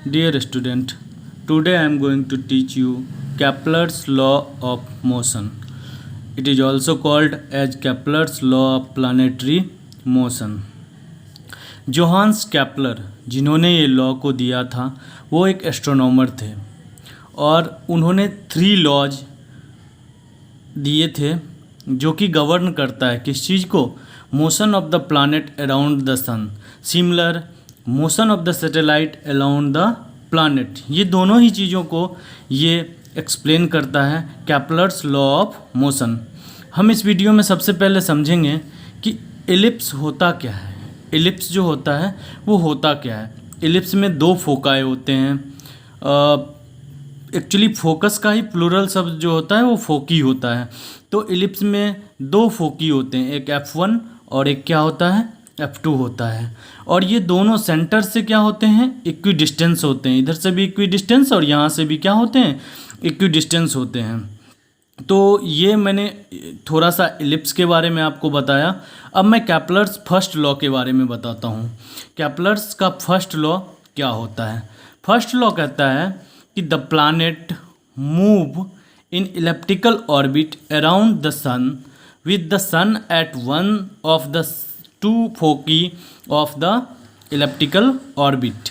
Dear student, today I am going to teach you Kepler's law of motion. It is also called as Kepler's law of planetary motion. Johannes Kepler जिन्होंने ये law को दिया था वो एक astronomer थे और उन्होंने 3 लॉज दिए थे जो कि गवर्न करता है किस चीज़ को, motion of the planet around the sun, similar motion of the satellite around the planet. ये दोनों ही चीज़ों को ये एक्सप्लेन करता है केपलर्स लॉ ऑफ मोशन। हम इस वीडियो में सबसे पहले समझेंगे कि एलिप्स होता क्या है। एलिप्स जो होता है वो होता क्या है। एलिप्स में 2 फोकाई होते हैं। एक्चुअली फोकस का ही प्लूरल शब्द जो होता है वो फोकी होता है। तो एलिप्स में 2 फोकी होते हैं, एक F1 और एक क्या होता है F2 होता है। और ये दोनों सेंटर से क्या होते हैं, इक्वी डिस्टेंस होते हैं। इधर से भी इक्वी डिस्टेंस और यहाँ से भी क्या होते हैं, इक्वी डिस्टेंस होते हैं। तो ये मैंने थोड़ा सा एलिप्स के बारे में आपको बताया। अब मैं केपलर्स फर्स्ट लॉ के बारे में बताता हूँ। केपलर्स का फर्स्ट लॉ क्या होता है। फर्स्ट लॉ कहता है कि the planet move in elliptical orbit around the sun with the sun at one of the 2 foci of the elliptical orbit.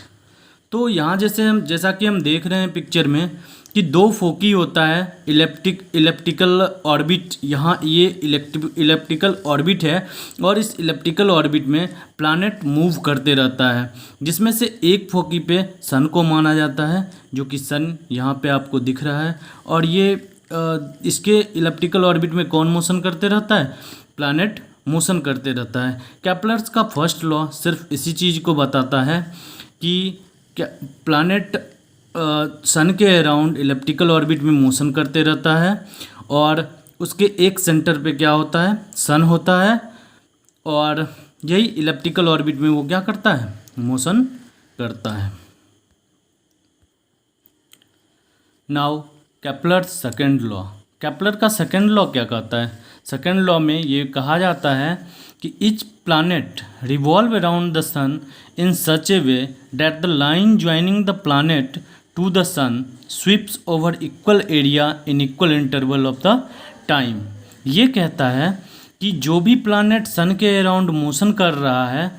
तो यहाँ जैसा कि हम देख रहे हैं पिक्चर में कि 2 फोकी होता है इलिप्टिकल ऑर्बिट। यहाँ ये इलिप्टिकल ऑर्बिट है और इस इलिप्टिकल ऑर्बिट में प्लैनेट मूव करते रहता है, जिसमें से एक फोकी पे सन को माना जाता है, जो कि सन यहाँ पे आपको दिख रहा है। और ये इसके इलिप्टिकल ऑर्बिट में कौन मोशन करते रहता है, प्लैनेट मोशन करते रहता है। केपलर्स का फर्स्ट लॉ सिर्फ इसी चीज़ को बताता है कि प्लैनेट सन के अराउंड इलिप्टिकल ऑर्बिट में मोशन करते रहता है और उसके एक सेंटर पे क्या होता है, सन होता है। और यही इलिप्टिकल ऑर्बिट में वो क्या करता है, मोशन करता है। Now Kepler second law. Kepler का सेकेंड लॉ क्या कहता है। सेकेंड लॉ में ये कहा जाता है कि each planet revolve around the sun in such a way that the line joining the planet to the sun sweeps over equal area in equal interval of the time. ये कहता है कि जो भी प्लैनेट सन के अराउंड मोशन कर रहा है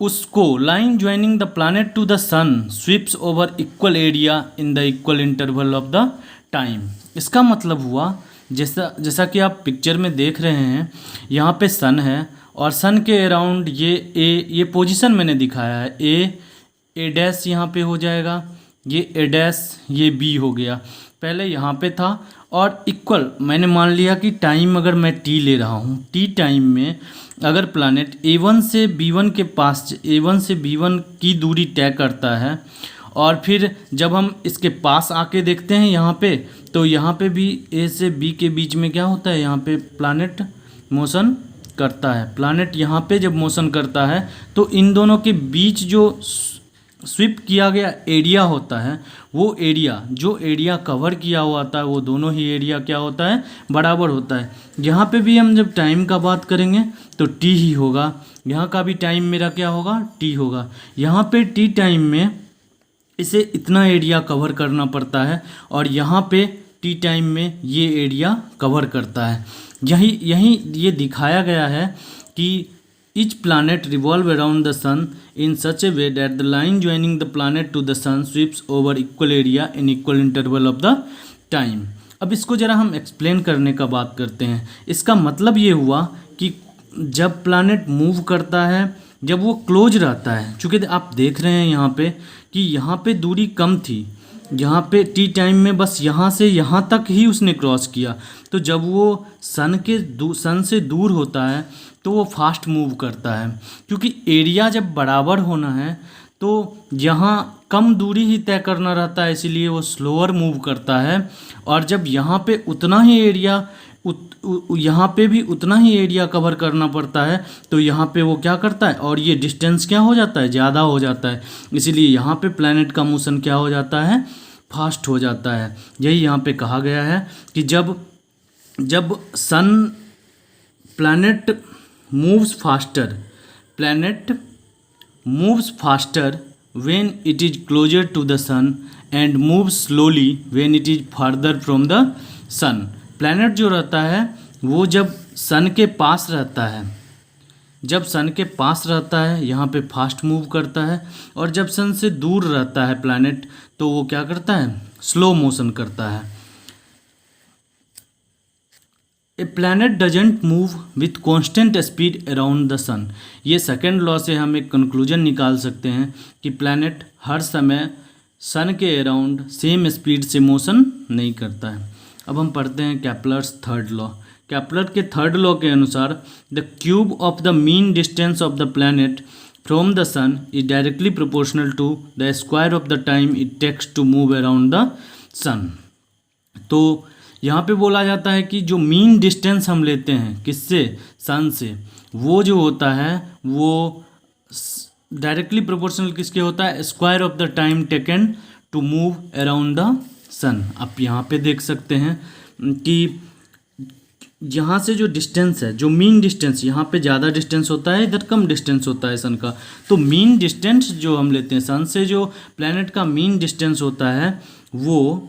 उसको line joining the planet to the sun sweeps over equal area in the equal interval of the time. इसका मतलब हुआ जैसा कि आप पिक्चर में देख रहे हैं, यहाँ पे सन है और सन के अराउंड ये पोजीशन मैंने दिखाया है। ए डैश यहाँ पे हो जाएगा, ये ए डैश, ये बी हो गया। पहले यहाँ पे था और इक्वल मैंने मान लिया कि टाइम अगर मैं टी ले रहा हूँ, टी टाइम में अगर प्लैनेट A1 से B1 के पास A1 से B1 की दूरी तय करता है और फिर जब हम इसके पास आके देखते हैं यहाँ पे, तो यहाँ पे भी A से B के बीच में क्या होता है, यहाँ पे प्लैनेट मोशन करता है। प्लैनेट यहाँ पे जब मोशन करता है तो इन दोनों के बीच जो स्वीप किया गया एरिया होता है, वो एरिया जो एरिया कवर किया हुआ था वो दोनों ही एरिया क्या होता है, बराबर होता है। यहाँ पे भी हम जब टाइम का बात करेंगे तो टी ही होगा। यहाँ का भी टाइम मेरा क्या होगा, टी होगा। यहाँ पे टी टाइम में इसे इतना एरिया कवर करना पड़ता है और यहाँ पे टी टाइम में ये एरिया कवर करता है। यही ये दिखाया गया है कि each planet revolve around the sun in such a way that the line joining the planet to the sun sweeps over equal area in equal interval of the time. अब इसको ज़रा हम एक्सप्लेन करने का बात करते हैं। इसका मतलब ये हुआ कि जब प्लैनेट मूव करता है, जब वो क्लोज रहता है, चूँकि आप देख रहे हैं यहाँ पे कि यहाँ पे दूरी कम थी, यहाँ पे टी टाइम में बस यहाँ से यहाँ तक ही उसने क्रॉस किया। तो जब वो सन से दूर होता है तो वो फास्ट मूव करता है, क्योंकि एरिया जब बराबर होना है तो यहाँ कम दूरी ही तय करना रहता है, इसीलिए वो स्लोअर मूव करता है। और जब यहाँ पे उतना ही एरिया यहाँ पे भी उतना ही एरिया कवर करना पड़ता है तो यहाँ पे वो क्या करता है और ये डिस्टेंस क्या हो जाता है, ज़्यादा हो जाता है। इसीलिए यहाँ पे प्लैनेट का मोशन क्या हो जाता है, फास्ट हो जाता है। यही यहाँ पे कहा गया है कि जब sun planet moves faster when it is closer to the sun and moves slowly when it is farther from the sun। Planet जो रहता है वो जब सन के पास रहता है, जब सन के पास रहता है यहाँ पे फास्ट मूव करता है, और जब सन से दूर रहता है प्लैनेट तो वो क्या करता है, स्लो मोशन करता है। A planet doesn't move with constant speed around the sun. ये सेकेंड लॉ से हम एक कंक्लूजन निकाल सकते हैं कि प्लैनेट हर समय सन के अराउंड सेम स्पीड से मोशन नहीं करता है। अब हम पढ़ते हैं कैप्लर्स थर्ड लॉ। कैप्लर के थर्ड लॉ के अनुसार the cube of the mean distance of the planet from the sun is directly proportional to the square of the time it takes to move around the sun. तो यहाँ पे बोला जाता है कि जो मीन डिस्टेंस हम लेते हैं किससे, सन से, वो जो होता है वो डायरेक्टली प्रोपोर्शनल किसके होता है, square of the time taken to move around the sun. आप यहाँ पे देख सकते हैं कि यहाँ से जो डिस्टेंस है, जो मीन डिस्टेंस, यहाँ पे ज़्यादा डिस्टेंस होता है, इधर कम डिस्टेंस होता है सन का। तो मीन डिस्टेंस जो हम लेते हैं सन से, जो प्लैनेट का मीन डिस्टेंस होता है वो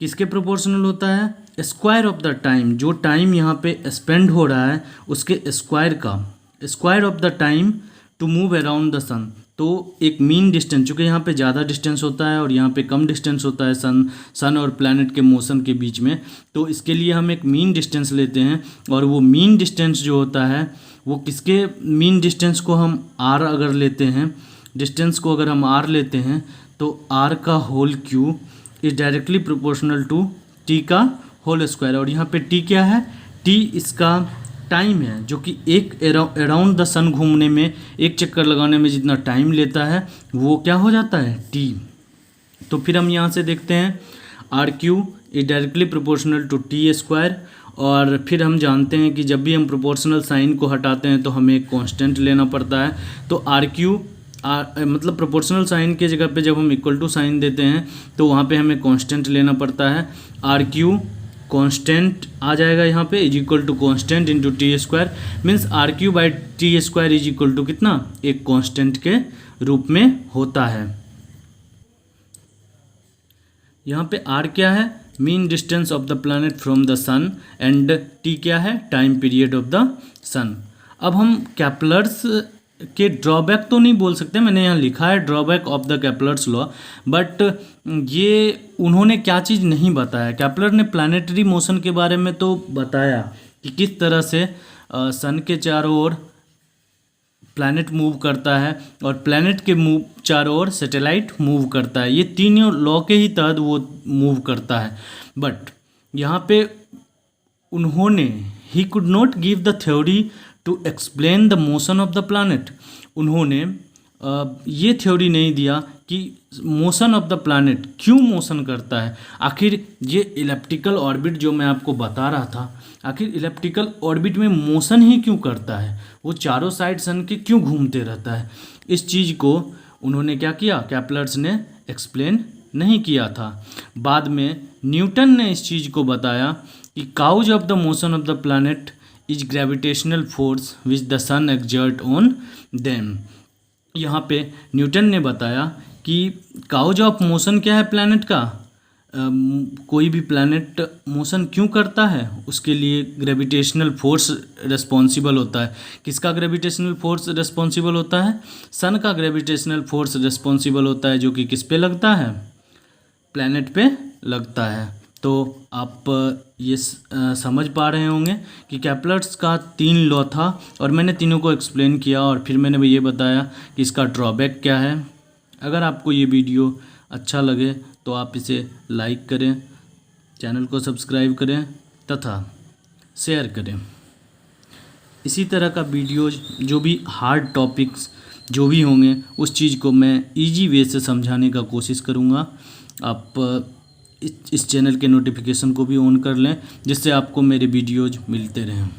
किसके प्रोपोर्शनल होता है, स्क्वायर ऑफ द टाइम, जो टाइम यहाँ पे स्पेंड हो रहा है उसके स्क्वायर का, square of the time to move around the sun. तो एक मीन डिस्टेंस, चूँकि यहाँ पे ज़्यादा डिस्टेंस होता है और यहाँ पे कम डिस्टेंस होता है सन और प्लैनेट के मोशन के बीच में, तो इसके लिए हम एक मीन डिस्टेंस लेते हैं। और वो मीन डिस्टेंस जो होता है वो किसके, मीन डिस्टेंस को हम आर अगर लेते हैं, डिस्टेंस को अगर हम आर लेते हैं तो आर का whole cube is directly proportional to T का होल स्क्वायर। और यहाँ पे टी क्या है, टी इसका टाइम है, जो कि एक अराउंड द सन घूमने में, एक चक्कर लगाने में जितना टाइम लेता है वो क्या हो जाता है, टी। तो फिर हम यहाँ से देखते हैं R cube is directly proportional to T square. और फिर हम जानते हैं कि जब भी हम प्रोपोर्शनल साइन को हटाते हैं तो हमें एक कांस्टेंट लेना पड़ता है। तो आर क्यू मतलब प्रोपोर्शनल साइन के जगह पे जब हम इक्वल टू साइन देते हैं तो वहाँ पे हमें कांस्टेंट लेना पड़ता है। आर क्यू कांस्टेंट आ जाएगा यहाँ पे, is equal to constant into T square, means R cube by T square is equal to कितना, एक कांस्टेंट के रूप में होता है। यहाँ पे आर क्या है, mean distance of the planet from the sun, and T क्या है, time period of the sun. अब हम कैप्लर्स के ड्रॉबैक तो नहीं बोल सकते, मैंने यहाँ लिखा है drawback of the Kepler's law, but ये उन्होंने क्या चीज़ नहीं बताया। कैप्लर ने प्लानिटरी मोशन के बारे में तो बताया कि किस तरह से सन के चारों ओर प्लैनेट मूव करता है और प्लैनेट के चारों ओर सैटेलाइट मूव करता है, ये तीनों लॉ के ही तहत वो मूव करता है। बट यहाँ पे उन्होंने he could not give the theory to explain the motion of the planet. उन्होंने ये थ्योरी नहीं दिया कि मोशन ऑफ द प्लैनेट क्यों मोशन करता है, आखिर ये इलिप्टिकल ऑर्बिट जो मैं आपको बता रहा था, आखिर इलिप्टिकल ऑर्बिट में मोशन ही क्यों करता है, वो चारों साइड सन के क्यों घूमते रहता है। इस चीज़ को उन्होंने क्या किया, कैप्लर्स ने एक्सप्लेन नहीं किया था। बाद में न्यूटन ने इस चीज़ को बताया कि cause of the motion of the planet is gravitational force which the sun exert on them. यहाँ पे न्यूटन ने बताया कि काउज ऑफ मोशन क्या है प्लैनेट का, कोई भी प्लैनेट मोशन क्यों करता है, उसके लिए ग्रेविटेशनल फोर्स रिस्पॉन्सिबल होता है। किसका ग्रेविटेशनल फोर्स रिस्पॉन्सिबल होता है, सन का ग्रेविटेशनल फोर्स रिस्पॉन्सिबल होता है, जो कि किस पे लगता है, प्लैनेट पे लगता है। तो आप ये समझ पा रहे होंगे कि कैप्लर्स का 3 लॉ था और मैंने तीनों को एक्सप्लेन किया और फिर मैंने ये बताया कि इसका ड्रॉबैक क्या है। अगर आपको ये वीडियो अच्छा लगे तो आप इसे लाइक करें, चैनल को सब्सक्राइब करें तथा शेयर करें। इसी तरह का वीडियोज जो भी हार्ड टॉपिक्स जो भी होंगे उस चीज़ को मैं इजी वे से समझाने का कोशिश करूँगा। आप इस चैनल के नोटिफिकेशन को भी ऑन कर लें जिससे आपको मेरे वीडियोज मिलते रहें।